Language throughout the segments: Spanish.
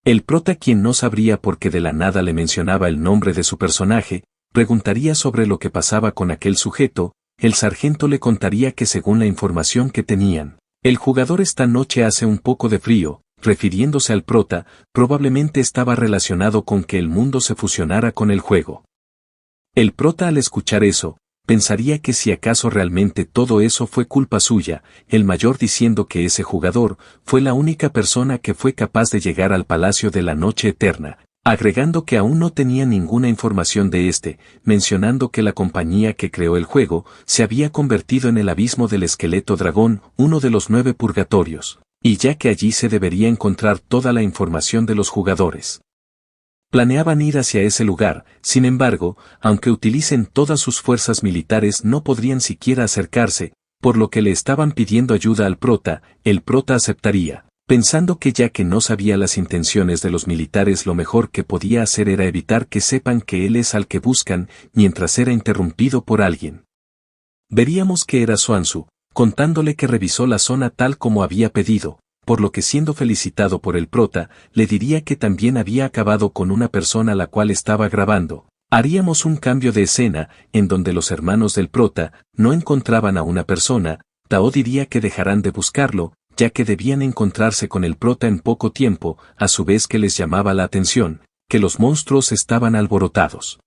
El prota, quien no sabría por qué de la nada le mencionaba el nombre de su personaje, preguntaría sobre lo que pasaba con aquel sujeto. El sargento le contaría que según la información que tenían, el jugador esta noche hace un poco de frío, refiriéndose al prota, probablemente estaba relacionado con que el mundo se fusionara con el juego. El prota, al escuchar eso, pensaría que si acaso realmente todo eso fue culpa suya, el mayor diciendo que ese jugador fue la única persona que fue capaz de llegar al Palacio de la Noche Eterna, agregando que aún no tenía ninguna información de este, mencionando que la compañía que creó el juego se había convertido en el abismo del esqueleto dragón, uno de los 9 purgatorios, y ya que allí se debería encontrar toda la información de los jugadores. Planeaban ir hacia ese lugar, sin embargo, aunque utilicen todas sus fuerzas militares no podrían siquiera acercarse, por lo que le estaban pidiendo ayuda al prota. El prota aceptaría, pensando que ya que no sabía las intenciones de los militares, lo mejor que podía hacer era evitar que sepan que él es al que buscan, mientras era interrumpido por alguien. Veríamos que era Xuanzu, contándole que revisó la zona tal como había pedido, por lo que siendo felicitado por el prota, le diría que también había acabado con una persona la cual estaba grabando. Haríamos un cambio de escena, en donde los hermanos del prota no encontraban a una persona. Tao diría que dejarán de buscarlo, ya que debían encontrarse con el prota en poco tiempo, a su vez que les llamaba la atención, que los monstruos estaban alborotados.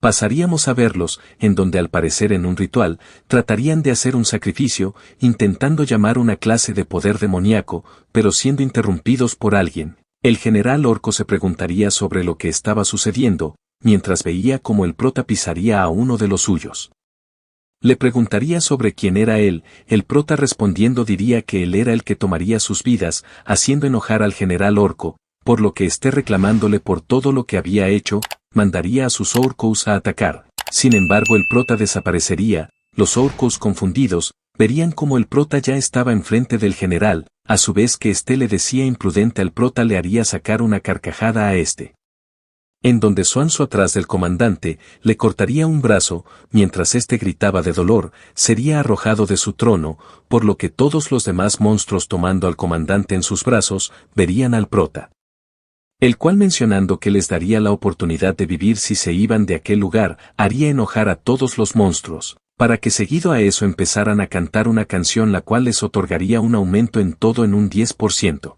Pasaríamos a verlos, en donde al parecer en un ritual, tratarían de hacer un sacrificio, intentando llamar una clase de poder demoníaco, pero siendo interrumpidos por alguien. El general Orco se preguntaría sobre lo que estaba sucediendo, mientras veía cómo el prota pisaría a uno de los suyos. Le preguntaría sobre quién era él. El prota respondiendo diría que él era el que tomaría sus vidas, haciendo enojar al general Orco, por lo que esté reclamándole por todo lo que había hecho. Mandaría a sus Orcos a atacar. Sin embargo, el prota desaparecería. Los Orcos, confundidos, verían como el prota ya estaba enfrente del general, a su vez que éste le decía imprudente al prota, le haría sacar una carcajada a este. En donde Xuanzu, atrás del comandante, le cortaría un brazo, mientras éste gritaba de dolor, sería arrojado de su trono, por lo que todos los demás monstruos, tomando al comandante en sus brazos, verían al prota, el cual, mencionando que les daría la oportunidad de vivir si se iban de aquel lugar, haría enojar a todos los monstruos, para que seguido a eso empezaran a cantar una canción la cual les otorgaría un aumento en todo en un 10%.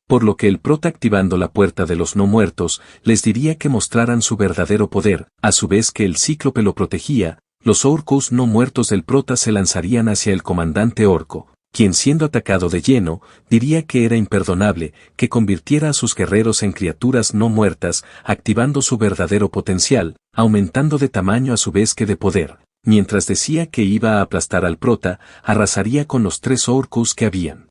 Por lo que el prota, activando la puerta de los no muertos, les diría que mostraran su verdadero poder, a su vez que el cíclope lo protegía. Los Orcos no muertos del prota se lanzarían hacia el comandante Orco, quien, siendo atacado de lleno, diría que era imperdonable que convirtiera a sus guerreros en criaturas no muertas, activando su verdadero potencial, aumentando de tamaño a su vez que de poder. Mientras decía que iba a aplastar al prota, arrasaría con los 3 Orcos que habían.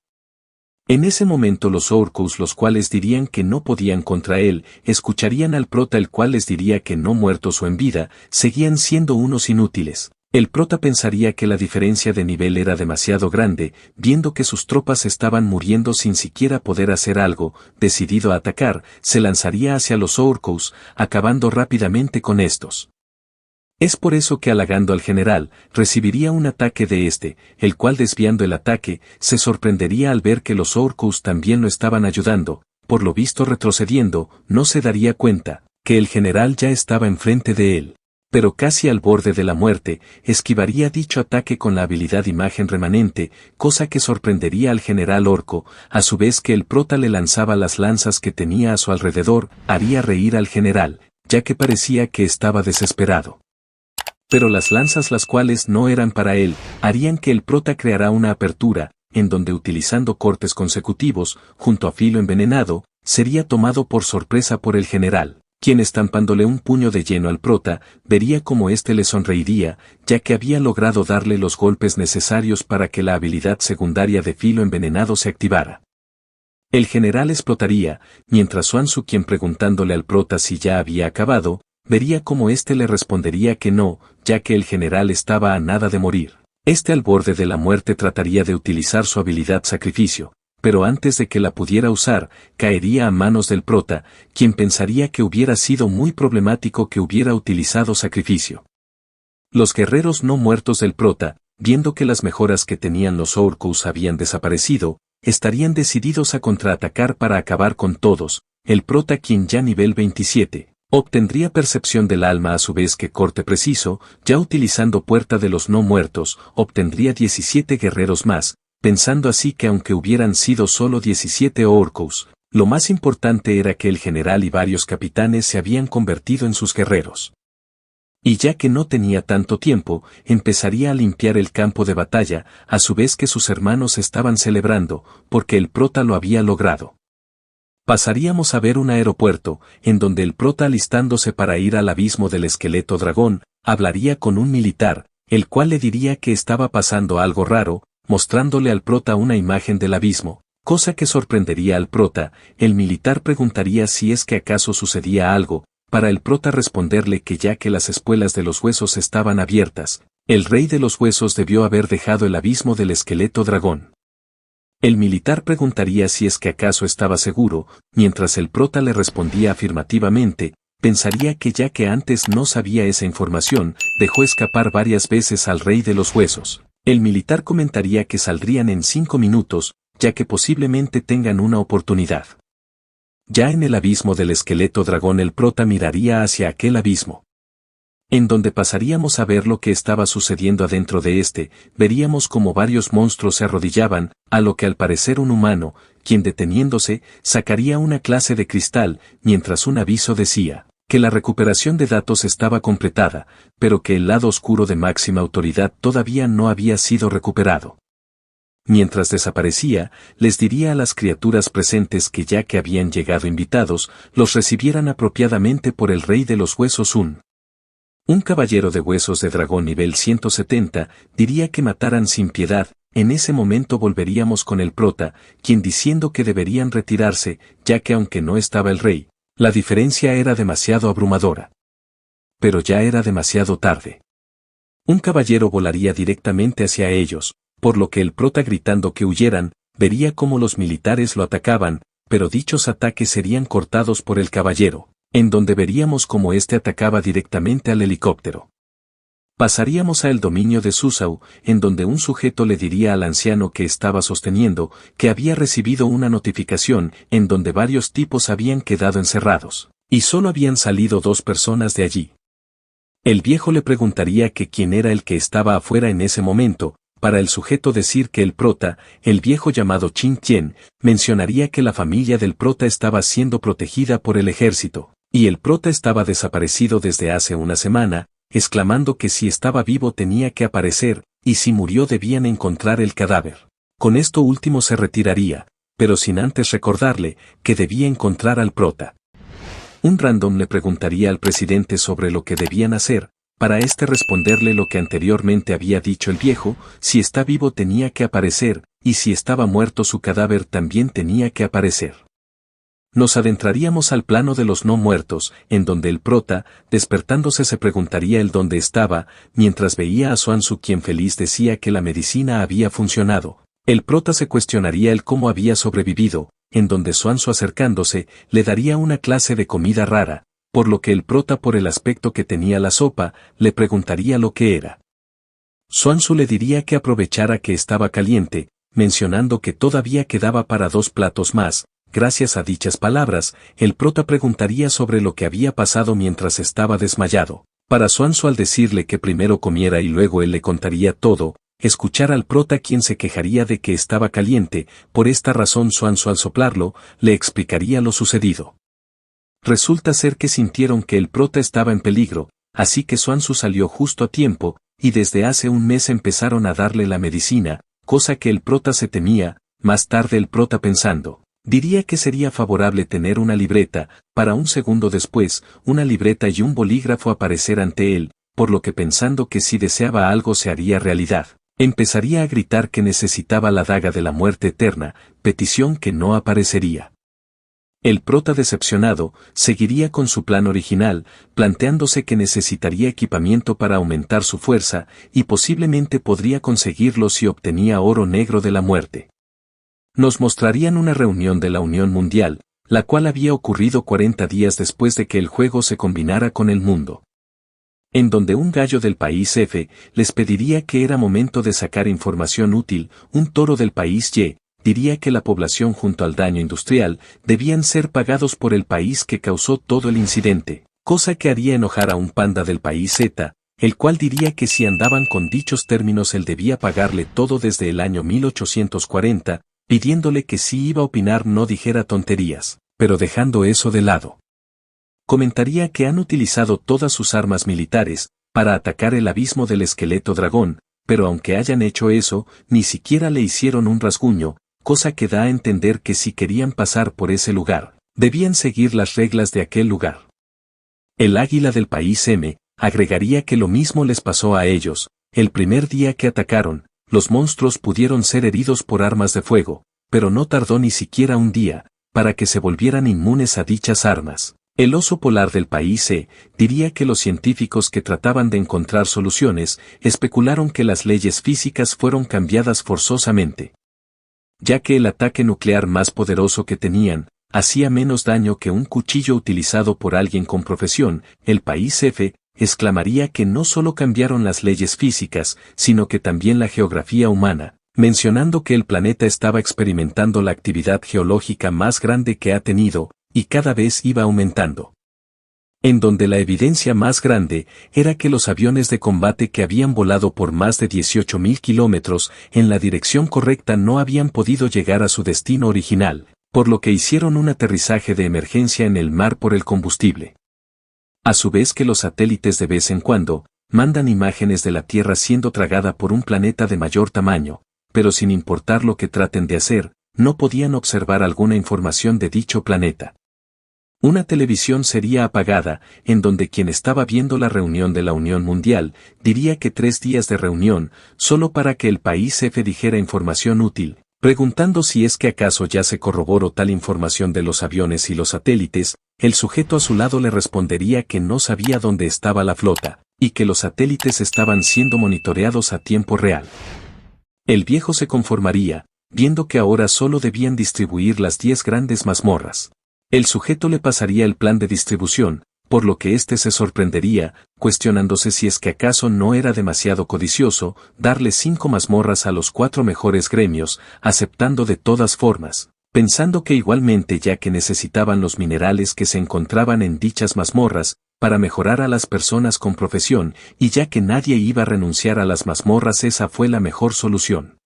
En ese momento los Orcos, los cuales dirían que no podían contra él, escucharían al prota, el cual les diría que no muertos o en vida, seguían siendo unos inútiles. El prota pensaría que la diferencia de nivel era demasiado grande, viendo que sus tropas estaban muriendo sin siquiera poder hacer algo. Decidido a atacar, se lanzaría hacia los Orcos, acabando rápidamente con estos. Es por eso que, halagando al general, recibiría un ataque de este, el cual, desviando el ataque, se sorprendería al ver que los Orcos también lo estaban ayudando. Por lo visto, retrocediendo, no se daría cuenta que el general ya estaba enfrente de él. Pero casi al borde de la muerte, esquivaría dicho ataque con la habilidad imagen remanente, cosa que sorprendería al general Orco. A su vez que el prota le lanzaba las lanzas que tenía a su alrededor, haría reír al general, ya que parecía que estaba desesperado. Pero las lanzas, las cuales no eran para él, harían que el prota creara una apertura, en donde, utilizando cortes consecutivos, junto a filo envenenado, sería tomado por sorpresa por el general, quien, estampándole un puño de lleno al prota, vería como éste le sonreiría, ya que había logrado darle los golpes necesarios para que la habilidad secundaria de filo envenenado se activara. El general explotaría, mientras Xuanzu, quien preguntándole al prota si ya había acabado, vería como éste le respondería que no, ya que el general estaba a nada de morir. Este, al borde de la muerte, trataría de utilizar su habilidad sacrificio, pero antes de que la pudiera usar, caería a manos del prota, quien pensaría que hubiera sido muy problemático que hubiera utilizado sacrificio. Los guerreros no muertos del prota, viendo que las mejoras que tenían los Orcos habían desaparecido, estarían decididos a contraatacar para acabar con todos. El prota, quien ya nivel 27, obtendría percepción del alma a su vez que corte preciso, ya utilizando puerta de los no muertos, obtendría 17 guerreros más, pensando así que aunque hubieran sido solo 17 orcos, lo más importante era que el general y varios capitanes se habían convertido en sus guerreros. Y ya que no tenía tanto tiempo, empezaría a limpiar el campo de batalla, a su vez que sus hermanos estaban celebrando, porque el prota lo había logrado. Pasaríamos a ver un aeropuerto, en donde el prota alistándose para ir al abismo del esqueleto dragón, hablaría con un militar, el cual le diría que estaba pasando algo raro, mostrándole al prota una imagen del abismo, cosa que sorprendería al prota. El militar preguntaría si es que acaso sucedía algo, para el prota responderle que ya que las espuelas de los huesos estaban abiertas, el rey de los huesos debió haber dejado el abismo del esqueleto dragón. El militar preguntaría si es que acaso estaba seguro, mientras el prota le respondía afirmativamente, pensaría que ya que antes no sabía esa información, dejó escapar varias veces al rey de los huesos. El militar comentaría que saldrían en 5 minutos, ya que posiblemente tengan una oportunidad. Ya en el abismo del esqueleto dragón el prota miraría hacia aquel abismo, en donde pasaríamos a ver lo que estaba sucediendo adentro de este, veríamos como varios monstruos se arrodillaban, a lo que al parecer un humano, quien deteniéndose, sacaría una clase de cristal, mientras un aviso decía que la recuperación de datos estaba completada, pero que el lado oscuro de máxima autoridad todavía no había sido recuperado. Mientras desaparecía, les diría a las criaturas presentes que ya que habían llegado invitados, los recibieran apropiadamente por el rey de los huesos un caballero de huesos de dragón nivel 170, diría que mataran sin piedad. En ese momento volveríamos con el prota, quien diciendo que deberían retirarse, ya que aunque no estaba el rey, la diferencia era demasiado abrumadora. Pero ya era demasiado tarde. Un caballero volaría directamente hacia ellos, por lo que el prota gritando que huyeran, vería cómo los militares lo atacaban, pero dichos ataques serían cortados por el caballero, en donde veríamos cómo éste atacaba directamente al helicóptero. Pasaríamos a el dominio de Susau, en donde un sujeto le diría al anciano que estaba sosteniendo, que había recibido una notificación, en donde varios tipos habían quedado encerrados, y solo habían salido 2 personas de allí. El viejo le preguntaría que quién era el que estaba afuera en ese momento, para el sujeto decir que el prota, el viejo llamado Chin Tien, mencionaría que la familia del prota estaba siendo protegida por el ejército, y el prota estaba desaparecido desde hace una semana, exclamando que si estaba vivo tenía que aparecer, y si murió debían encontrar el cadáver. Con esto último se retiraría, pero sin antes recordarle que debía encontrar al prota. Un random le preguntaría al presidente sobre lo que debían hacer, para responderle lo que anteriormente había dicho el viejo, si está vivo tenía que aparecer, y si estaba muerto su cadáver también tenía que aparecer. Nos adentraríamos al plano de los no muertos, en donde el prota, despertándose se preguntaría el dónde estaba, mientras veía a Xuanzu quien feliz decía que la medicina había funcionado. El prota se cuestionaría el cómo había sobrevivido, en donde Xuanzu acercándose, le daría una clase de comida rara, por lo que el prota por el aspecto que tenía la sopa, le preguntaría lo que era. Xuanzu le diría que aprovechara que estaba caliente, mencionando que todavía quedaba para 2 platos más. Gracias a dichas palabras, el prota preguntaría sobre lo que había pasado mientras estaba desmayado. Para Xuanzu al decirle que primero comiera y luego él le contaría todo, escuchar al prota quien se quejaría de que estaba caliente, por esta razón Xuanzu al soplarlo, le explicaría lo sucedido. Resulta ser que sintieron que el prota estaba en peligro, así que Xuanzu salió justo a tiempo, y desde hace un mes empezaron a darle la medicina, cosa que el prota se temía. Más tarde el prota pensando, diría que sería favorable tener una libreta, para un segundo después, una libreta y un bolígrafo aparecer ante él, por lo que pensando que si deseaba algo se haría realidad, empezaría a gritar que necesitaba la daga de la muerte eterna, petición que no aparecería. El prota decepcionado, seguiría con su plan original, planteándose que necesitaría equipamiento para aumentar su fuerza, y posiblemente podría conseguirlo si obtenía oro negro de la muerte. Nos mostrarían una reunión de la Unión Mundial, la cual había ocurrido 40 días después de que el juego se combinara con el mundo. En donde un gallo del país F les pediría que era momento de sacar información útil, un toro del país Y diría que la población junto al daño industrial debían ser pagados por el país que causó todo el incidente, cosa que haría enojar a un panda del país Z, el cual diría que si andaban con dichos términos él debía pagarle todo desde el año 1840, pidiéndole que si iba a opinar no dijera tonterías, pero dejando eso de lado. Comentaría que han utilizado todas sus armas militares para atacar el abismo del esqueleto dragón, pero aunque hayan hecho eso, ni siquiera le hicieron un rasguño, cosa que da a entender que si querían pasar por ese lugar, debían seguir las reglas de aquel lugar. El águila del país M agregaría que lo mismo les pasó a ellos. El primer día que atacaron, los monstruos pudieron ser heridos por armas de fuego, pero no tardó ni siquiera un día para que se volvieran inmunes a dichas armas. El oso polar del país C diría que los científicos que trataban de encontrar soluciones especularon que las leyes físicas fueron cambiadas forzosamente, ya que el ataque nuclear más poderoso que tenían hacía menos daño que un cuchillo utilizado por alguien con profesión. El país F exclamaría que no solo cambiaron las leyes físicas, sino que también la geografía humana, mencionando que el planeta estaba experimentando la actividad geológica más grande que ha tenido, y cada vez iba aumentando. En donde la evidencia más grande era que los aviones de combate que habían volado por más de 18.000 kilómetros en la dirección correcta no habían podido llegar a su destino original, por lo que hicieron un aterrizaje de emergencia en el mar por el combustible. A su vez que los satélites de vez en cuando mandan imágenes de la Tierra siendo tragada por un planeta de mayor tamaño, pero sin importar lo que traten de hacer, no podían observar alguna información de dicho planeta. Una televisión sería apagada, en donde quien estaba viendo la reunión de la Unión Mundial diría que 3 días de reunión, solo para que el país F dijera información útil, preguntando si es que acaso ya se corroboró tal información de los aviones y los satélites. El sujeto a su lado le respondería que no sabía dónde estaba la flota, y que los satélites estaban siendo monitoreados a tiempo real. El viejo se conformaría, viendo que ahora solo debían distribuir las 10 grandes mazmorras. El sujeto le pasaría el plan de distribución, por lo que éste se sorprendería, cuestionándose si es que acaso no era demasiado codicioso darle 5 mazmorras a los 4 mejores gremios, aceptando de todas formas, pensando que igualmente ya que necesitaban los minerales que se encontraban en dichas mazmorras, para mejorar a las personas con profesión, y ya que nadie iba a renunciar a las mazmorras, esa fue la mejor solución.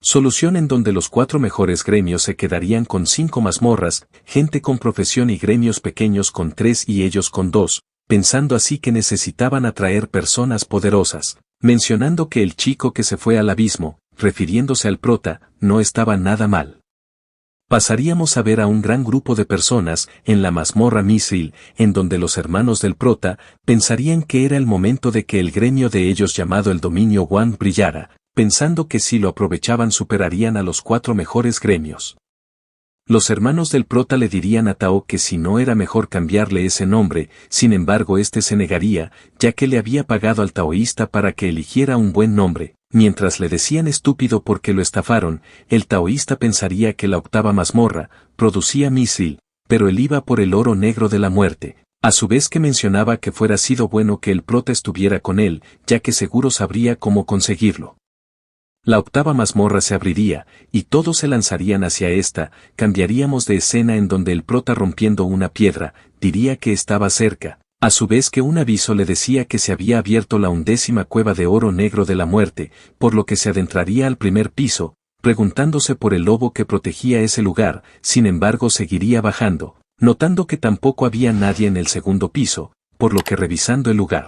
Solución en donde los 4 mejores gremios se quedarían con 5 mazmorras, gente con profesión y gremios pequeños con 3 y ellos con 2, pensando así que necesitaban atraer personas poderosas, mencionando que el chico que se fue al abismo, refiriéndose al prota, no estaba nada mal. Pasaríamos a ver a un gran grupo de personas en la mazmorra Mithril, en donde los hermanos del prota pensarían que era el momento de que el gremio de ellos llamado el Dominio One brillara, pensando que si lo aprovechaban superarían a los 4 mejores gremios. Los hermanos del prota le dirían a Tao que si no era mejor cambiarle ese nombre, sin embargo este se negaría, ya que le había pagado al taoísta para que eligiera un buen nombre. Mientras le decían estúpido porque lo estafaron, el taoísta pensaría que la 8ª mazmorra producía Mithril, pero él iba por el oro negro de la muerte, a su vez que mencionaba que fuera sido bueno que el prota estuviera con él, ya que seguro sabría cómo conseguirlo. La 8ª mazmorra se abriría, y todos se lanzarían hacia esta. Cambiaríamos de escena en donde el prota rompiendo una piedra, diría que estaba cerca, a su vez que un aviso le decía que se había abierto la 11ª cueva de oro negro de la muerte, por lo que se adentraría al primer piso, preguntándose por el lobo que protegía ese lugar. Sin embargo seguiría bajando, notando que tampoco había nadie en el 2º piso, por lo que revisando el lugar,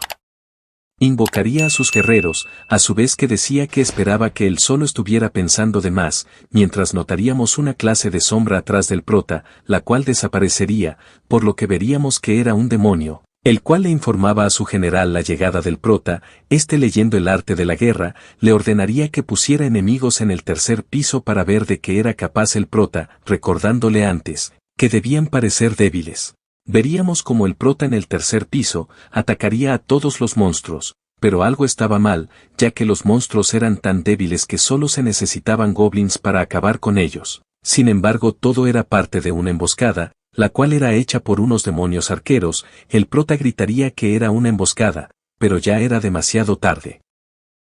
invocaría a sus guerreros, a su vez que decía que esperaba que él solo estuviera pensando de más, mientras notaríamos una clase de sombra atrás del prota, la cual desaparecería, por lo que veríamos que era un demonio, el cual le informaba a su general la llegada del prota. Este, leyendo el arte de la guerra, le ordenaría que pusiera enemigos en el 3er piso para ver de qué era capaz el prota, recordándole antes, que debían parecer débiles. Veríamos como el prota en el 3er piso atacaría a todos los monstruos, pero algo estaba mal, ya que los monstruos eran tan débiles que solo se necesitaban goblins para acabar con ellos. Sin embargo, todo era parte de una emboscada, la cual era hecha por unos demonios arqueros. El prota gritaría que era una emboscada, pero ya era demasiado tarde.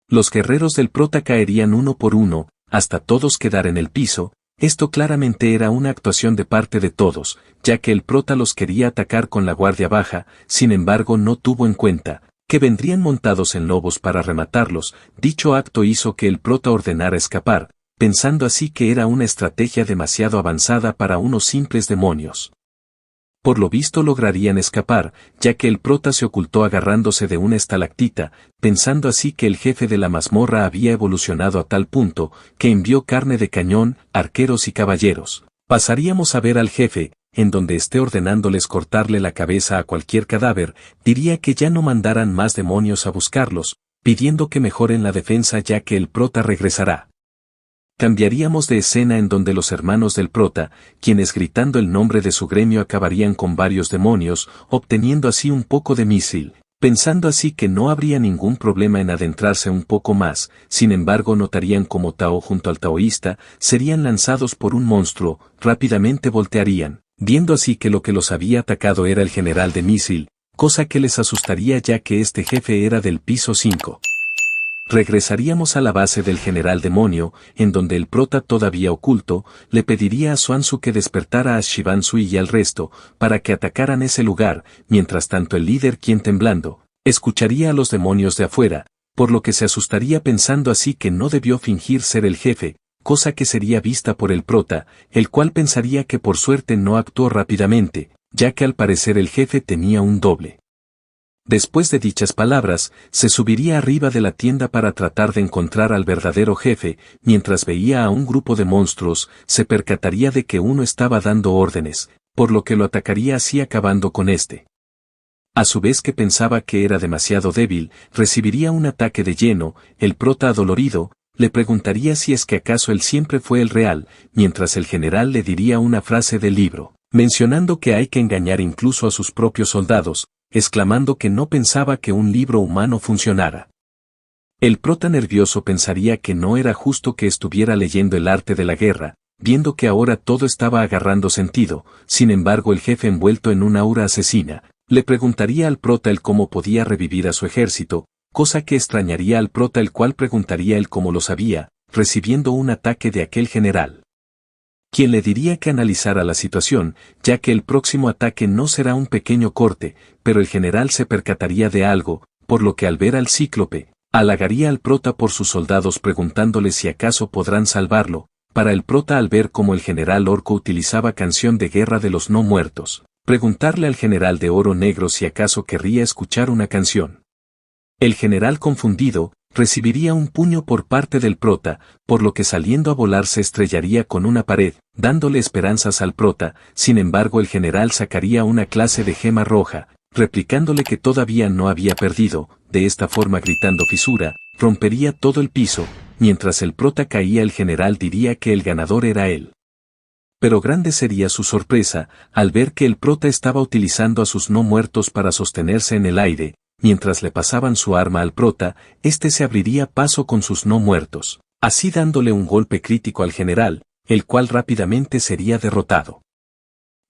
Los guerreros del prota caerían uno por uno, hasta todos quedar en el piso. Esto claramente era una actuación de parte de todos, ya que el prota los quería atacar con la guardia baja, sin embargo no tuvo en cuenta que vendrían montados en lobos para rematarlos. Dicho acto hizo que el prota ordenara escapar, pensando así que era una estrategia demasiado avanzada para unos simples demonios. Por lo visto lograrían escapar, ya que el prota se ocultó agarrándose de una estalactita, pensando así que el jefe de la mazmorra había evolucionado a tal punto, que envió carne de cañón, arqueros y caballeros. Pasaríamos a ver al jefe, en donde esté ordenándoles cortarle la cabeza a cualquier cadáver, diría que ya no mandaran más demonios a buscarlos, pidiendo que mejoren la defensa ya que el prota regresará. Cambiaríamos de escena en donde los hermanos del prota, quienes gritando el nombre de su gremio acabarían con varios demonios, obteniendo así un poco de misil, pensando así que no habría ningún problema en adentrarse un poco más. Sin embargo notarían como Tao junto al taoísta serían lanzados por un monstruo, rápidamente voltearían, viendo así que lo que los había atacado era el general de misil, cosa que les asustaría ya que este jefe era del piso 5. Regresaríamos a la base del general demonio, en donde el prota todavía oculto, le pediría a Xuanzu que despertara a Shivansui y al resto, para que atacaran ese lugar. Mientras tanto el líder, quien temblando, escucharía a los demonios de afuera, por lo que se asustaría pensando así que no debió fingir ser el jefe, cosa que sería vista por el prota, el cual pensaría que por suerte no actuó rápidamente, ya que al parecer el jefe tenía un doble. Después de dichas palabras, se subiría arriba de la tienda para tratar de encontrar al verdadero jefe. Mientras veía a un grupo de monstruos, se percataría de que uno estaba dando órdenes, por lo que lo atacaría así acabando con este. A su vez que pensaba que era demasiado débil, recibiría un ataque de lleno. El prota adolorido, le preguntaría si es que acaso él siempre fue el real, mientras el general le diría una frase del libro, mencionando que hay que engañar incluso a sus propios soldados, exclamando que no pensaba que un libro humano funcionara. El prota nervioso pensaría que no era justo que estuviera leyendo el arte de la guerra, viendo que ahora todo estaba agarrando sentido. Sin embargo el jefe envuelto en una aura asesina, le preguntaría al prota el cómo podía revivir a su ejército, cosa que extrañaría al prota, el cual preguntaría el cómo lo sabía, recibiendo un ataque de aquel general, quien le diría que analizara la situación, ya que el próximo ataque no será un pequeño corte, pero el general se percataría de algo, por lo que al ver al cíclope, halagaría al prota por sus soldados preguntándole si acaso podrán salvarlo. Para el prota, al ver cómo el general orco utilizaba canción de guerra de los no muertos, preguntarle al general de oro negro si acaso querría escuchar una canción. El general confundido, recibiría un puño por parte del prota, por lo que saliendo a volar se estrellaría con una pared, dándole esperanzas al prota. Sin embargo el general sacaría una clase de gema roja, replicándole que todavía no había perdido. De esta forma, gritando fisura, rompería todo el piso. Mientras el prota caía, el general diría que el ganador era él. Pero grande sería su sorpresa, al ver que el prota estaba utilizando a sus no muertos para sostenerse en el aire. Mientras le pasaban su arma al prota, este se abriría paso con sus no muertos, así dándole un golpe crítico al general, el cual rápidamente sería derrotado.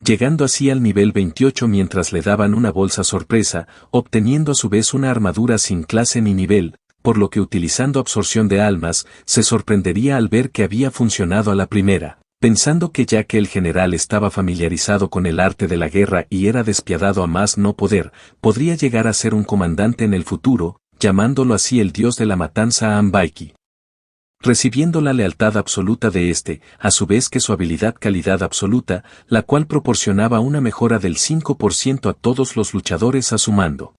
Llegando así al nivel 28 mientras le daban una bolsa sorpresa, obteniendo a su vez una armadura sin clase ni nivel, por lo que utilizando absorción de almas, se sorprendería al ver que había funcionado a la primera. Pensando que ya que el general estaba familiarizado con el arte de la guerra y era despiadado a más no poder, podría llegar a ser un comandante en el futuro, llamándolo así el dios de la matanza a Ambaiki. Recibiendo la lealtad absoluta de este, a su vez que su habilidad calidad absoluta, la cual proporcionaba una mejora del 5% a todos los luchadores a su mando.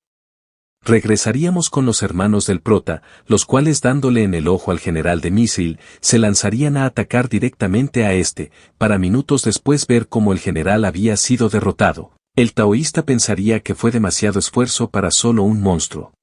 Regresaríamos con los hermanos del prota, los cuales dándole en el ojo al general de misil, se lanzarían a atacar directamente a este, para minutos después ver cómo el general había sido derrotado. El taoísta pensaría que fue demasiado esfuerzo para solo un monstruo.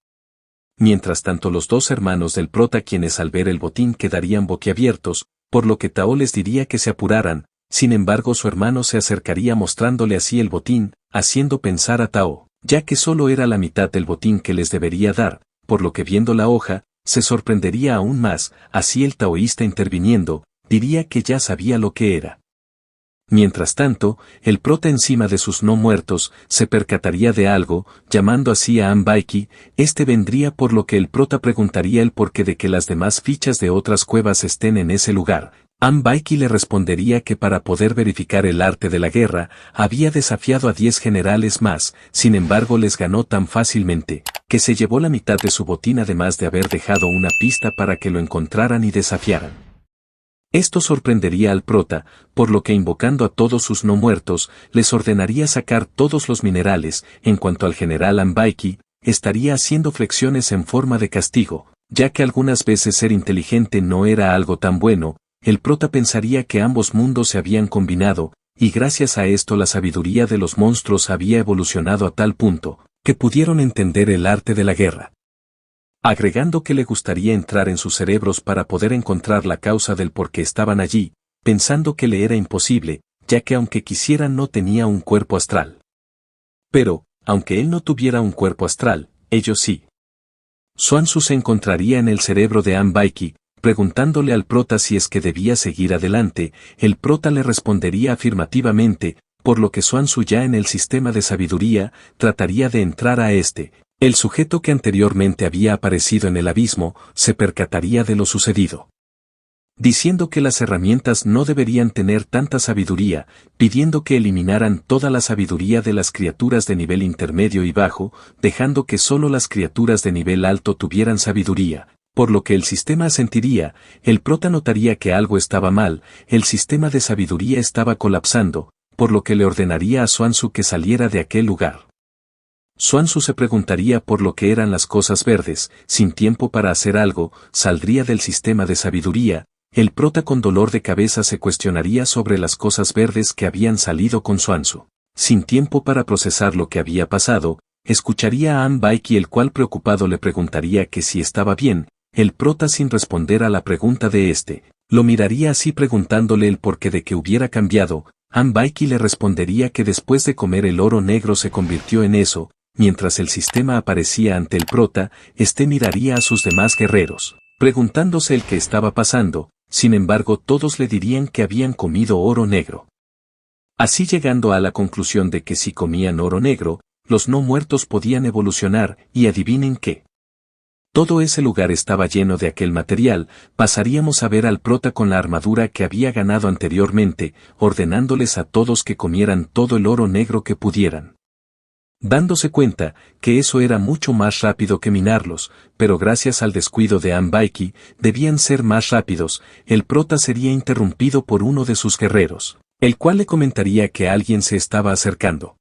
Mientras tanto los dos hermanos del prota, quienes al ver el botín quedarían boquiabiertos, por lo que Tao les diría que se apuraran. Sin embargo su hermano se acercaría mostrándole así el botín, haciendo pensar a Tao, ya que solo era la mitad del botín que les debería dar, por lo que viendo la hoja, se sorprendería aún más. Así el taoísta interviniendo, diría que ya sabía lo que era. Mientras tanto, el prota encima de sus no muertos se percataría de algo, llamando así a Ambaiki, este vendría por lo que el prota preguntaría el porqué de que las demás fichas de otras cuevas estén en ese lugar. Ambaiki le respondería que para poder verificar el arte de la guerra, había desafiado a 10 generales más, sin embargo les ganó tan fácilmente, que se llevó la mitad de su botín además de haber dejado una pista para que lo encontraran y desafiaran. Esto sorprendería al prota, por lo que invocando a todos sus no muertos, les ordenaría sacar todos los minerales. En cuanto al general Ambaiki, estaría haciendo flexiones en forma de castigo, ya que algunas veces ser inteligente no era algo tan bueno. El prota pensaría que ambos mundos se habían combinado, y gracias a esto la sabiduría de los monstruos había evolucionado a tal punto, que pudieron entender el arte de la guerra. Agregando que le gustaría entrar en sus cerebros para poder encontrar la causa del por qué estaban allí, pensando que le era imposible, ya que aunque quisiera no tenía un cuerpo astral. Pero, aunque él no tuviera un cuerpo astral, ellos sí. Xuanzu se encontraría en el cerebro de Ambaiki, preguntándole al prota si es que debía seguir adelante. El prota le respondería afirmativamente, por lo que Xuanzu ya en el sistema de sabiduría, trataría de entrar a este. El sujeto que anteriormente había aparecido en el abismo, se percataría de lo sucedido. Diciendo que las herramientas no deberían tener tanta sabiduría, pidiendo que eliminaran toda la sabiduría de las criaturas de nivel intermedio y bajo, dejando que solo las criaturas de nivel alto tuvieran sabiduría, por lo que el sistema asentiría. El prota notaría que algo estaba mal, el sistema de sabiduría estaba colapsando, por lo que le ordenaría a Xuanzu que saliera de aquel lugar. Xuanzu se preguntaría por lo que eran las cosas verdes. Sin tiempo para hacer algo, saldría del sistema de sabiduría. El prota con dolor de cabeza se cuestionaría sobre las cosas verdes que habían salido con Xuanzu. Sin tiempo para procesar lo que había pasado, escucharía a Ambaiki, el cual preocupado le preguntaría que si estaba bien. El prota, sin responder a la pregunta de este, lo miraría así preguntándole el porqué de que hubiera cambiado. Ambaiki le respondería que después de comer el oro negro se convirtió en eso. Mientras el sistema aparecía ante el prota, este miraría a sus demás guerreros, preguntándose el qué estaba pasando. Sin embargo todos le dirían que habían comido oro negro. Así llegando a la conclusión de que si comían oro negro, los no muertos podían evolucionar, y adivinen qué. Todo ese lugar estaba lleno de aquel material. Pasaríamos a ver al prota con la armadura que había ganado anteriormente, ordenándoles a todos que comieran todo el oro negro que pudieran. Dándose cuenta que eso era mucho más rápido que minarlos, pero gracias al descuido de Ambaiki, debían ser más rápidos. El prota sería interrumpido por uno de sus guerreros, el cual le comentaría que alguien se estaba acercando.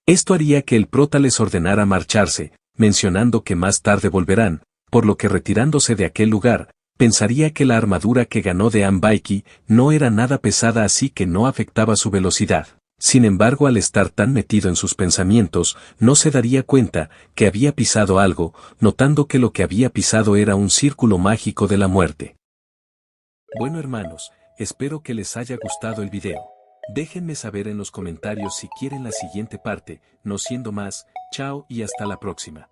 Esto haría que el prota les ordenara marcharse, mencionando que más tarde volverán, por lo que retirándose de aquel lugar, pensaría que la armadura que ganó de Ambaiki no era nada pesada, así que no afectaba su velocidad. Sin embargo, al estar tan metido en sus pensamientos, no se daría cuenta que había pisado algo, notando que lo que había pisado era un círculo mágico de la muerte. Bueno hermanos, espero que les haya gustado el video. Déjenme saber en los comentarios si quieren la siguiente parte. No siendo más, chao y hasta la próxima.